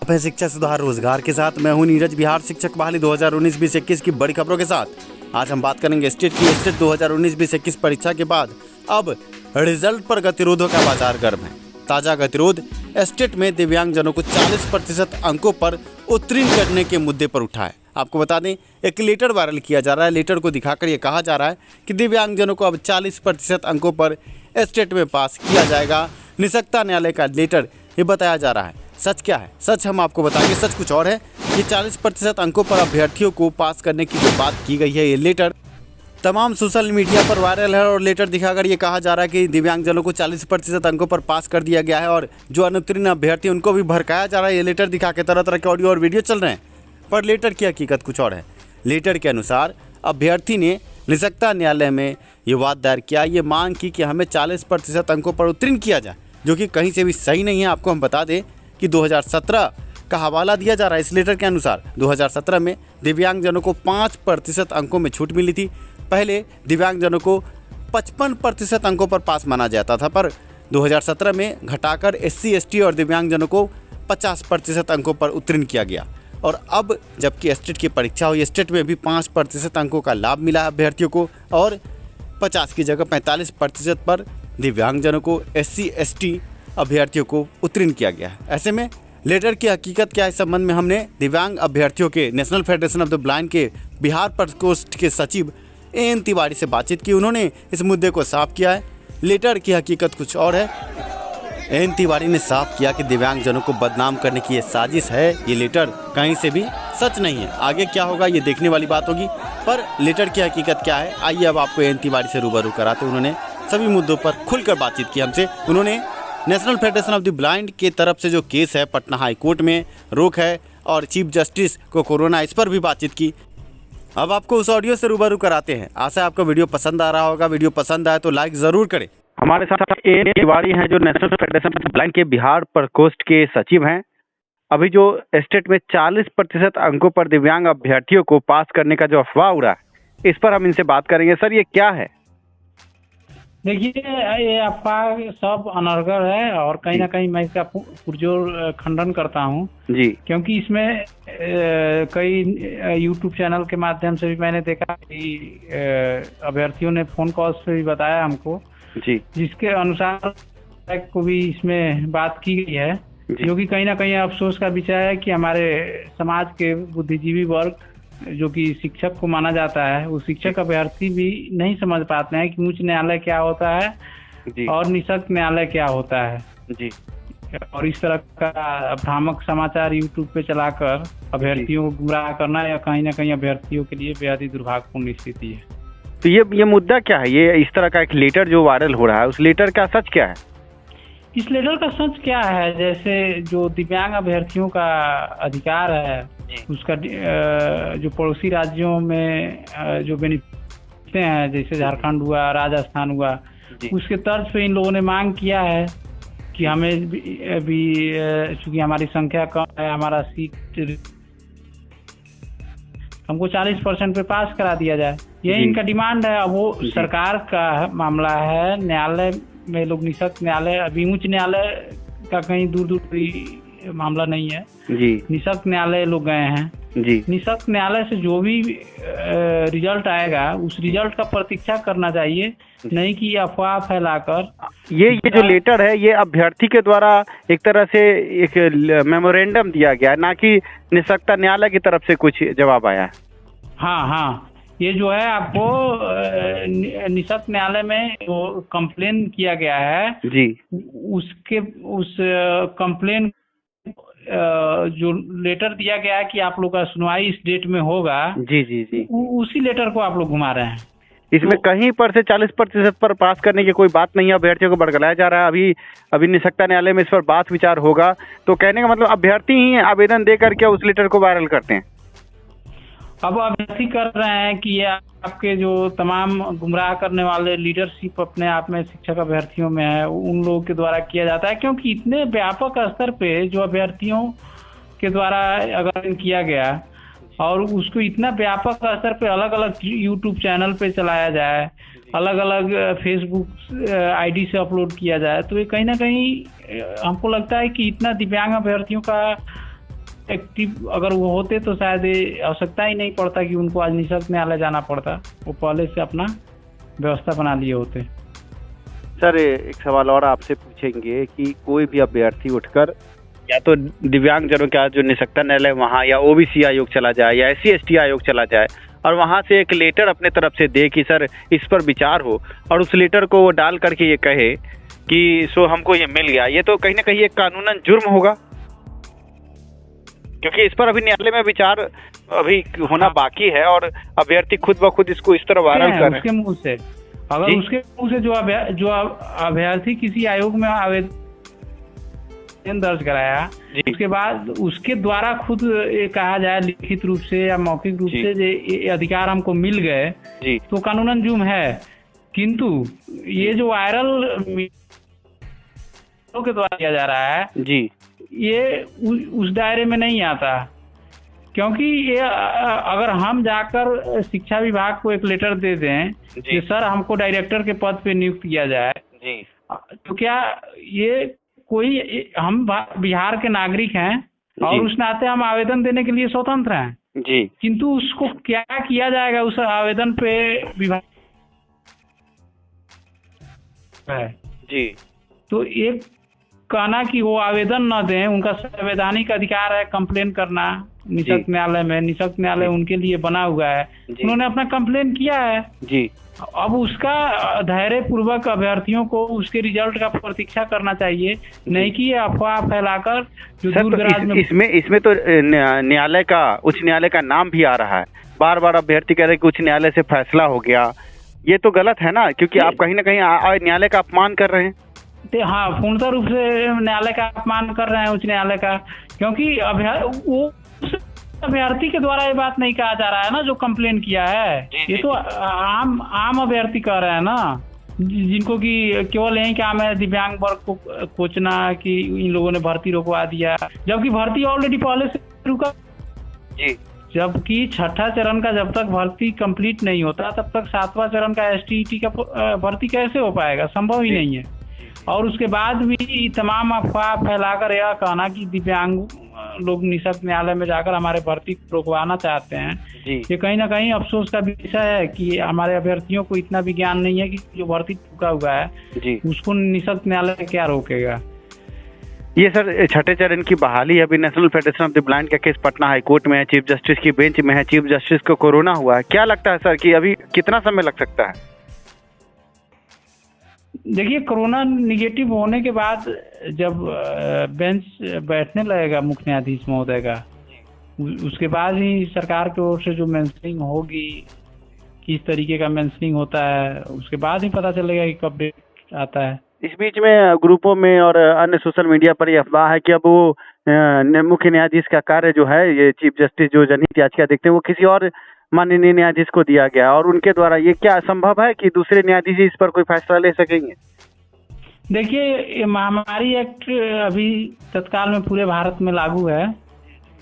आप हैं शिक्षा सुधार रोजगार के साथ। मैं हूं नीरज। बिहार शिक्षक बहाली 2019-2021 की बड़ी खबरों के साथ आज हम बात करेंगे स्टेट 2019-2021 परीक्षा के बाद अब रिजल्ट पर गतिरोधों का बाजार गर्म है। ताजा गतिरोध स्टेट में दिव्यांगजनों को 40% अंकों पर उत्तीर्ण करने के मुद्दे पर उठा है। आपको बता दें, एक लेटर वायरल किया जा रहा है। लेटर को दिखाकर ये कहा जा रहा है कि दिव्यांगजनों को अब 40% अंकों पर स्टेट में पास किया जाएगा। निसक्ता न्यायालय का लेटर ये बताया जा रहा है। सच क्या है? सच हम आपको बताएंगे। सच कुछ और है। ये 40% अंकों पर अभ्यर्थियों को पास करने की जो बात की गई है, ये लेटर तमाम सोशल मीडिया पर वायरल है और लेटर दिखाकर ये कहा जा रहा है कि दिव्यांगजनों को 40% अंकों पर पास कर दिया गया है और जो अनुत्तीर्ण अभ्यर्थी उनको भी भड़काया जा रहा है। ये लेटर दिखा के तरह तरह के ऑडियो और वीडियो चल रहे हैं, पर लेटर की हकीकत कुछ और है। लेटर के अनुसार अभ्यर्थी ने निसक्ता न्यायालय में ये वाद दायर किया, ये मांग की कि हमें 40% अंकों पर उत्तीर्ण किया जाए, जो कि कहीं से भी सही नहीं है। आपको हम बता दें कि 2017 का हवाला दिया जा रहा है। इस लेटर के अनुसार 2017 में दिव्यांगजनों को 5% अंकों में छूट मिली थी। पहले दिव्यांगजनों को 55% अंकों पर पास माना जाता था, पर 2017 में घटाकर SC ST और दिव्यांगजनों को 50% अंकों पर उत्तीर्ण किया गया। और अब जबकि स्टेट की परीक्षा हुई, स्टेट में भी 5% अंकों का लाभ मिला अभ्यर्थियों को और 50 की जगह 45% पर दिव्यांगजनों को SC ST अभ्यर्थियों को उत्तीर्ण किया गया है। ऐसे में लेटर की हकीकत क्या है, इस संबंध में हमने दिव्यांग अभ्यर्थियों के national federation of the blind के बिहार प्रकोष्ठ के सचिव AN तिवारी से बातचीत की। उन्होंने इस मुद्दे को साफ किया है। लेटर की हकीकत कुछ और है। AN तिवारी ने साफ किया कि दिव्यांगजनों को बदनाम करने की ये साजिश है। ये लेटर कहीं से भी सच नहीं है। आगे क्या होगा ये देखने वाली बात होगी, पर लेटर की हकीकत क्या है, आइए अब आपको AN तिवारी से रूबरू कराते। उन्होंने सभी मुद्दों पर खुलकर बातचीत की हमसे। उन्होंने national federation of the blind के तरफ से जो केस है पटना हाई कोर्ट में रोक है और चीफ जस्टिस को कोरोना, इस पर भी बातचीत की। अब आपको उस ऑडियो से रूबरू कराते हैं। आशा है आपको वीडियो पसंद आ रहा होगा। वीडियो पसंद आए तो लाइक ज़रूर करें। हमारे साथ AN तिवारी हैं, जो national federation of the blind के बिहार प्रकोष्ठ के सचिव हैं। अभी जो स्टेट में 40% अंकों पर दिव्यांग अभ्यर्थियों को पास करने का जो अफवाह उड़ा है, इस पर हम इनसे बात करेंगे। सर, ये क्या है? देखिए, ये अफवाह सब अनर्गल है और कहीं ना कहीं मैं इसका पुरजोर खंडन करता हूं जी, क्योंकि इसमें कई YouTube चैनल के माध्यम से भी मैंने देखा कि अभ्यर्थियों ने फोन कॉल से भी बताया हमको जी, जिसके अनुसार को भी इसमें बात की गई है, जो कि कहीं ना कहीं अफसोस का विषय है कि हमारे समाज के बुद्धिजीवी वर्ग जो कि शिक्षक को माना जाता है, वो शिक्षक अभ्यर्थी भी नहीं समझ पाते हैं कि उच्च न्यायालय क्या होता है जी, और निःशक्त न्यायालय क्या होता है जी, और इस तरह का भ्रामक समाचार YouTube पे चलाकर अभ्यर्थियों को गुमराह करना या कहीं ना कहीं अभ्यर्थियों के लिए बेहद ही दुर्भाग्यपूर्ण स्थिति है। तो ये मुद्दा क्या है? ये इस तरह का एक लेटर जो वायरल हो रहा है, उस लेटर का सच क्या है? इस लेटर का सच क्या है, जैसे जो दिव्यांग अभ्यर्थियों का अधिकार है, उसका जो पड़ोसी राज्यों में जो बेनिफिट हैं, जैसे झारखंड हुआ, राजस्थान हुआ, उसके तर्ज पे इन लोगों ने मांग किया है कि हमें भी चूंकि हमारी संख्या कम है, हमारा सीट हमको 40% पे पास करा दिया जाए। ये इनका डिमांड है। अब वो सरकार का मामला है, न्यायालय में लोग निःशक्त न्यायालय, अभी उच्च न्यायालय का कहीं दूर दूर मामला नहीं है जी, निःशक्त न्यायालय लोग गए हैं जी। निःशक्त न्यायालय से जो भी रिजल्ट आएगा उस रिजल्ट का प्रतीक्षा करना चाहिए, नहीं कि अफवाह फैलाकर। ये जो लेटर है, ये अभ्यर्थी के द्वारा एक तरह से एक मेमोरेंडम दिया गया है, ना कि निःशक्ता न्यायालय की तरफ से कुछ जवाब आया है। हाँ, ये जो है आपको निःशक्त न्यायालय में जो कंप्लेन किया गया है जी, उस कंप्लेन जो लेटर दिया गया है कि आप लोग का सुनवाई इस डेट में होगा, जी जी जी, उसी लेटर को आप लोग घुमा रहे हैं। इसमें कहीं पर से 40% पर पास करने की कोई बात नहीं है। अभ्यर्थियों को भड़काया जा रहा है। अभी निःशक्ता न्यायालय में इस पर बात विचार होगा। तो कहने का मतलब अभ्यर्थी ही आवेदन दे करके उस लेटर को वायरल करते हैं। अब अभ्यर्थी कर रहे हैं कि ये आपके जो तमाम गुमराह करने वाले लीडरशिप अपने आप में शिक्षक अभ्यर्थियों में है, उन लोगों के द्वारा किया जाता है, क्योंकि इतने व्यापक स्तर पे जो अभ्यर्थियों के द्वारा अगर किया गया और उसको इतना व्यापक स्तर पे अलग अलग YouTube चैनल पे चलाया जाए, अलग अलग फेसबुक आईडी से अपलोड किया जाए, तो ये कहीं ना कहीं हमको लगता है कि इतना दिव्यांग अभ्यर्थियों का एक्टिव अगर वो होते तो शायद ये आवश्यकता ही नहीं पड़ता कि उनको आज निःशक्त न्यायालय जाना पड़ता, वो पहले से अपना व्यवस्था बना लिए होते। सर एक सवाल और आपसे पूछेंगे कि कोई भी अभ्यर्थी उठकर या तो दिव्यांगजनों का जो निःशक्तता न्यायालय वहाँ या ओबीसी आयोग चला जाए या SC/ST आयोग चला जाए और वहाँ से एक लेटर अपने तरफ से दे कि सर इस पर विचार हो, और उस लेटर को वो डाल करके ये कहे कि सो हमको ये मिल गया, ये तो कहीं ना कहीं एक कानूनन जुर्म होगा, क्योंकि इस पर अभी न्यायालय में विचार अभी होना बाकी है और अभ्यर्थी खुद ब खुद इसको इस तरह वायरल कर रहे हैं। उसके मुंह से अगर उसके मुंह से जो अभ्यर्थी किसी आयोग में आवेदन दर्ज कराया, उसके बाद उसके द्वारा खुद कहा जाए लिखित रूप से या मौखिक रूप से ये अधिकार हमको मिल गए, तो कानूनन जुर्म है। किंतु ये जो वायरल के द्वारा किया जा रहा है जी, ये उस दायरे में नहीं आता, क्योंकि ये अगर हम जाकर शिक्षा विभाग को एक लेटर दे दें कि सर हमको डायरेक्टर के पद पे नियुक्त किया जाए जी, तो क्या ये कोई, हम बिहार के नागरिक हैं और उस नाते हम आवेदन देने के लिए स्वतंत्र हैं जी, किंतु उसको क्या किया जाएगा उस आवेदन पे विभाग है जी, तो एक कहना कि वो आवेदन न दें, उनका संवैधानिक अधिकार है कंप्लेन करना निःशक्त न्यायालय में, निःशक्त न्यायालय उनके लिए बना हुआ है, उन्होंने अपना कंप्लेन किया है जी। अब उसका धैर्य पूर्वक अभ्यर्थियों को उसके रिजल्ट का प्रतीक्षा करना चाहिए, नहीं कि ये अफवाह फैलाकर जो दूर दराज में इसमें तो न्यायालय का, उच्च न्यायालय का नाम भी आ रहा है, बार बार अभ्यर्थी कह रहे कि उच्च न्यायालय से फैसला हो गया, ये तो गलत है ना, क्योंकि आप कहीं ना कहीं न्यायालय का अपमान कर रहे हैं। हाँ, पूर्णतः रूप से न्यायालय का अपमान कर रहे हैं, उच्च न्यायालय का, क्योंकि अभ्यर्थी के द्वारा ये बात नहीं कहा जा रहा है ना जो कंप्लेन किया है, ये तो आम अभ्यर्थी कह रहे हैं ना, जिनको कि केवल यही काम है दिव्यांग वर्ग को कोचना कि इन लोगों ने भर्ती रोकवा दिया, जबकि भर्ती ऑलरेडी पहले से रुका जी। जबकि छठा चरण का जब तक भर्ती कंप्लीट नहीं होता तब तक सातवां चरण का ST/ET का भर्ती कैसे हो पाएगा, संभव ही नहीं है। और उसके बाद भी तमाम अफवाह फैलाकर यह कहना कि दिव्यांग लोग निःशक्त न्यायालय में जाकर हमारे भर्ती को रोकवाना चाहते हैं, ये कहीं ना कहीं अफसोस का विषय है कि हमारे अभ्यर्थियों को इतना भी ज्ञान नहीं है कि जो भर्ती रुका हुआ है उसको निःशक्त न्यायालय क्या रोकेगा। ये सर छठे चरण की बहाली अभी national federation of the blind का केस पटना हाईकोर्ट में है, चीफ जस्टिस की बेंच में है, चीफ जस्टिस को कोरोना हुआ है, क्या लगता है सर कि अभी कितना समय लग सकता है? देखिए, कोरोना निगेटिव होने के बाद जब बेंच बैठने लगेगा मुख्य न्यायाधीश महोदय का, उसके बाद ही सरकार की ओर से जो मेंशनिंग होगी, किस तरीके का मेंशनिंग होता है, उसके बाद ही पता चलेगा कि कब डेट आता है। इस बीच में ग्रुपों में और अन्य सोशल मीडिया पर यह अफवाह है कि अब वो मुख्य न्यायाधीश का कार्य जो है, ये चीफ जस्टिस जो जनहित याचिका देखते हैं, वो किसी और माननीय न्यायाधीश को दिया गया और उनके द्वारा ये क्या संभव है कि दूसरे न्यायाधीश इस पर कोई फैसला ले सकेंगे? देखिए, ये महामारी एक्ट अभी तत्काल में पूरे भारत में लागू है,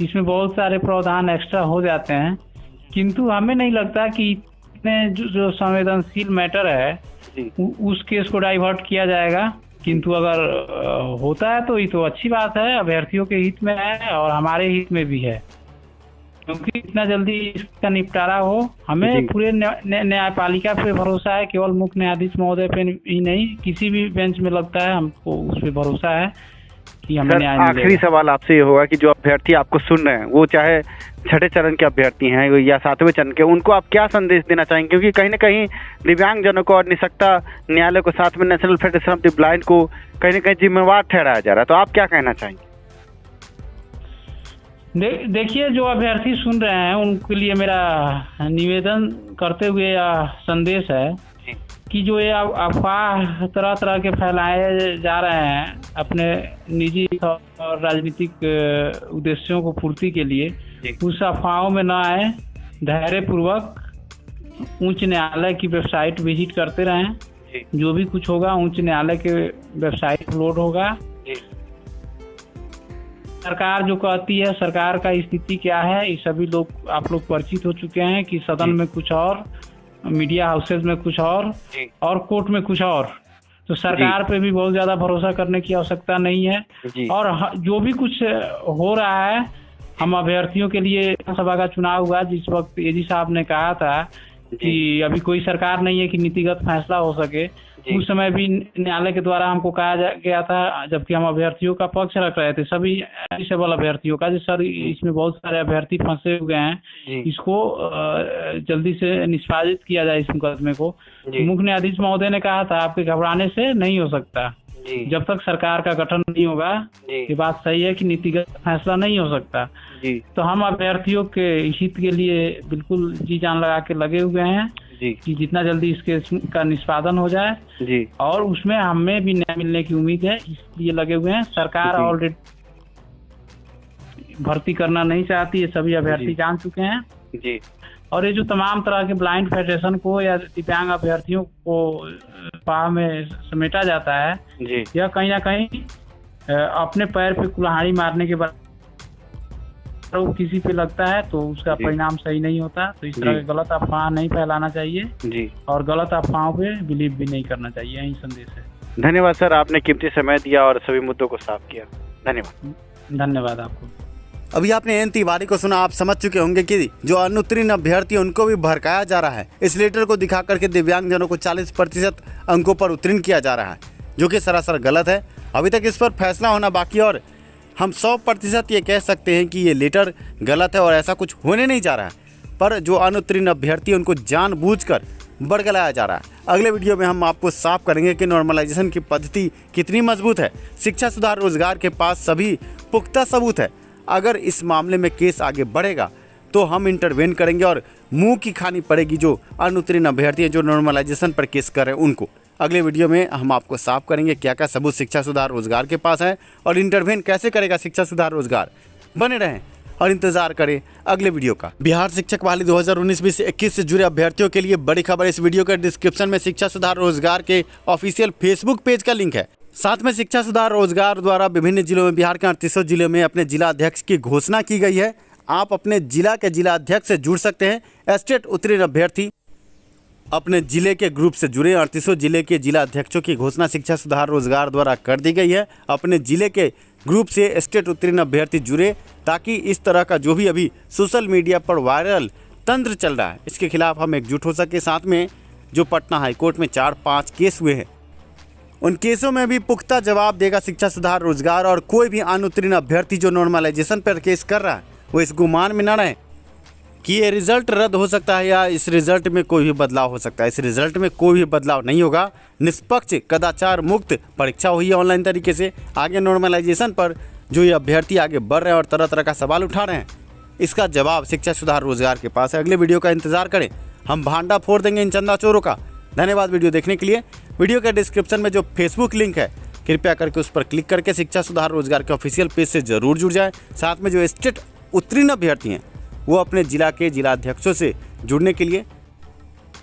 इसमें बहुत सारे प्रावधान एक्स्ट्रा हो जाते हैं, किंतु हमें नहीं लगता कि इतने जो संवेदनशील मैटर है उस केस को डाइवर्ट किया जाएगा, किंतु अगर होता है तो ये तो अच्छी बात है, अभ्यर्थियों के हित में है और हमारे हित में भी है, क्योंकि इतना जल्दी इसका निपटारा हो। हमें पूरे न्यायपालिका पे भरोसा है, केवल मुख्य न्यायाधीश महोदय पे ही नहीं, किसी भी बेंच में लगता है हमको उस पे भरोसा है कि हमें न्याय मिलेगा। आखिरी सवाल आपसे ये होगा कि जो अभ्यर्थी आपको सुन रहे हैं, वो चाहे छठे चरण के अभ्यर्थी हैं या सातवें चरण के, उनको आप क्या संदेश देना चाहेंगे? क्योंकि कहीं ना कहीं दिव्यांगजनों को और निःशक्तता न्यायालय को, साथ में national federation of the blind को कहीं ना कहीं जिम्मेवार ठहराया जा रहा है, तो आप क्या कहना चाहेंगे? देखिए, जो अभ्यर्थी सुन रहे हैं उनके लिए मेरा निवेदन करते हुए संदेश है कि जो ये अफवाह तरह तरह के फैलाए जा रहे हैं अपने निजी और राजनीतिक उद्देश्यों को पूर्ति के लिए, उस अफवाहों में न आए, धैर्य पूर्वक उच्च न्यायालय की वेबसाइट विजिट करते रहें, जो भी कुछ होगा उच्च न्यायालय के वेबसाइट अपलोड होगा। सरकार जो कहती है, सरकार का स्थिति क्या है, ये सभी लोग आप लोग परिचित हो चुके हैं कि सदन में कुछ और, मीडिया हाउसेज में कुछ और कोर्ट में कुछ और, तो सरकार पे भी बहुत ज्यादा भरोसा करने की आवश्यकता नहीं है। और जो भी कुछ हो रहा है हम अभ्यर्थियों के लिए सभा का चुनाव हुआ, जिस वक्त एजी साहब ने कहा था कि अभी कोई सरकार नहीं है कि नीतिगत फैसला हो सके, उस समय भी न्यायालय के द्वारा हमको कहा गया था, जबकि हम अभ्यर्थियों का पक्ष रख रहे थे, सभी डिसेबल अभ्यर्थियों का, जो सर इसमें बहुत सारे अभ्यर्थी फंसे हुए हैं, इसको जल्दी से निष्पादित किया जाए इस मुकदमे को। मुख्य न्यायाधीश महोदय ने कहा था आपके घबराने से नहीं हो सकता, जब तक सरकार का गठन नहीं होगा, ये बात सही है कि नीतिगत फैसला नहीं हो सकता। तो हम अभ्यर्थियों के हित के लिए बिल्कुल जी जान लगा के लगे हुए हैं कि जितना जल्दी इसके का निष्पादन हो जाए, और उसमें हमें भी न्याय मिलने की उम्मीद है, इसलिए लगे हुए हैं। सरकार ऑलरेडी भर्ती करना नहीं चाहती, ये सभी अभ्यर्थी जान चुके हैं। और ये जो तमाम तरह के ब्लाइंड फेडरेशन को या दिव्यांग अभ्यर्थियों को पाव में समेटा जाता है, यह कहीं ना कहीं अपने पैर पे कुल्हाड़ी मारने के बाद तो किसी पे लगता है तो उसका परिणाम सही नहीं होता। तो इस तरह के गलत अफवाह नहीं फैलाना चाहिए और गलत अफवाहों पे बिलीव भी नहीं करना चाहिए। यही संदेश है। धन्यवाद सर, आपने कीमती समय दिया और सभी मुद्दों को साफ किया। धन्यवाद आपको। अभी आपने एन तिवारी को सुना, आप समझ चुके होंगे कि जो अनुत्तीर्ण अभ्यर्थी उनको भी भड़काया जा रहा है। इस लेटर को दिखा करके दिव्यांगजनों को 40% अंकों पर उत्तीर्ण किया जा रहा है, जो कि सरासर गलत है। अभी तक इस पर फैसला होना बाकी, और हम 100% ये कह सकते हैं कि ये लेटर गलत है और ऐसा कुछ होने नहीं जा रहा है। पर जो अनुत्तीर्ण अभ्यर्थी उनको जानबूझकर बरगलाया जा रहा है। अगले वीडियो में हम आपको साफ करेंगे कि नॉर्मलाइजेशन की पद्धति कितनी मजबूत है। शिक्षा सुधार रोजगार के पास सभी पुख्ता सबूत है। अगर इस मामले में केस आगे बढ़ेगा तो हम इंटरवेन करेंगे और मुंह की खानी पड़ेगी जो अनुत्तीर्ण अभ्यर्थी हैं, जो नॉर्मलाइजेशन पर केस कर रहे हैं उनको। अगले वीडियो में हम आपको साफ करेंगे क्या क्या सबूत शिक्षा सुधार रोजगार के पास है और इंटरवेन कैसे करेगा शिक्षा सुधार रोजगार। बने रहें और इंतजार करें अगले वीडियो का। बिहार शिक्षक बहाली 2019-2021 से जुड़े अभ्यर्थियों के लिए बड़ी खबर। इस वीडियो के डिस्क्रिप्शन में शिक्षा सुधार रोजगार के ऑफिशियल फेसबुक पेज का लिंक है। साथ में शिक्षा सुधार रोजगार द्वारा विभिन्न जिलों में, बिहार के 38 जिलों में अपने जिला अध्यक्ष की घोषणा की गई है। आप अपने जिला के जिला अध्यक्ष से जुड़ सकते हैं। स्टेट उत्तीर्ण अभ्यर्थी अपने जिले के ग्रुप से जुड़े। 38 जिले के जिला अध्यक्षों की घोषणा शिक्षा सुधार रोजगार द्वारा कर दी गई है। अपने जिले के ग्रुप से स्टेट उत्तीर्ण अभ्यर्थी जुड़े, ताकि इस तरह का जो भी अभी सोशल मीडिया पर वायरल तंत्र चल रहा है, इसके खिलाफ हम एकजुट हो सके। साथ में जो पटना हाईकोर्ट में 4-5 केस हुए हैं, उन केसों में भी पुख्ता जवाब देगा शिक्षा सुधार रोजगार। और कोई भी अनुत्तीर्ण अभ्यर्थी जो नॉर्मलाइजेशन पर केस कर रहा है, वो इस गुमान में न रहे कि ये रिजल्ट रद्द हो सकता है या इस रिजल्ट में कोई भी बदलाव हो सकता है। इस रिजल्ट में कोई भी बदलाव नहीं होगा। निष्पक्ष, कदाचार मुक्त परीक्षा हुई है ऑनलाइन तरीके से। आगे नॉर्मलाइजेशन पर जो ये अभ्यर्थी आगे बढ़ रहे हैं और तरह तरह का सवाल उठा रहे हैं, इसका जवाब शिक्षा सुधार रोजगार के पास है। अगले वीडियो का इंतजार करें, हम भांडा फोड़ देंगे इन चंदा चोरों का। धन्यवाद वीडियो देखने के लिए। वीडियो के डिस्क्रिप्शन में जो फेसबुक लिंक है, कृपया करके उस पर क्लिक करके शिक्षा सुधार रोजगार के ऑफिशियल पेज से जरूर जुड़ जाए। साथ में जो स्टेट उत्तीर्ण अभ्यर्थी हैं, वो अपने जिला के जिला अध्यक्षों से जुड़ने के लिए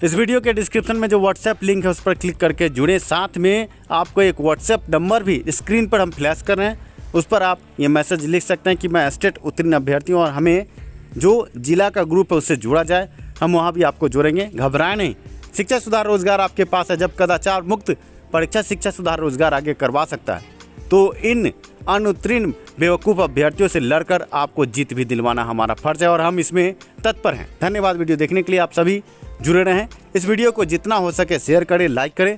इस वीडियो के डिस्क्रिप्शन में जो व्हाट्सएप लिंक है उस पर क्लिक करके जुड़े। साथ में आपको एक व्हाट्सएप नंबर भी स्क्रीन पर हम फ्लैश कर रहे हैं, उस पर आप ये मैसेज लिख सकते हैं कि मैं स्टेट उत्तीर्ण अभ्यर्थी हूँ और हमें जो जिला का ग्रुप है उससे जुड़ा जाए। हम वहाँ भी आपको जोड़ेंगे, घबराएं नहीं। शिक्षा सुधार रोजगार आपके पास है। जब कदाचार मुक्त परीक्षा शिक्षा सुधार रोजगार आगे करवा सकता है, तो इन अनुत्तीर्ण बेवकूफ़ अभ्यर्थियों से लड़कर आपको जीत भी दिलवाना हमारा फर्ज है और हम इसमें तत्पर हैं। धन्यवाद वीडियो देखने के लिए। आप सभी जुड़े रहें। इस वीडियो को जितना हो सके शेयर करें, लाइक करें।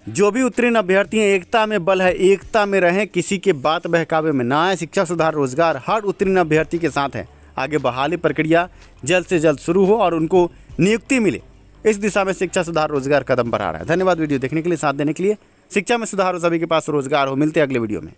जो भी उत्तीर्ण अभ्यर्थी हैं, एकता में बल है, एकता में रहें, किसी के बात बहकावे में ना आए। शिक्षा सुधार रोजगार हर उत्तीर्ण अभ्यर्थी के साथ है। आगे बहाली प्रक्रिया जल्द से जल्द शुरू हो और उनको नियुक्ति मिले, इस दिशा में शिक्षा सुधार रोजगार कदम बढ़ा रहा है। धन्यवाद वीडियो देखने के लिए, साथ देने के लिए। शिक्षा में सुधार हो, सभी के पास रोजगार हो। मिलते हैं अगले वीडियो में।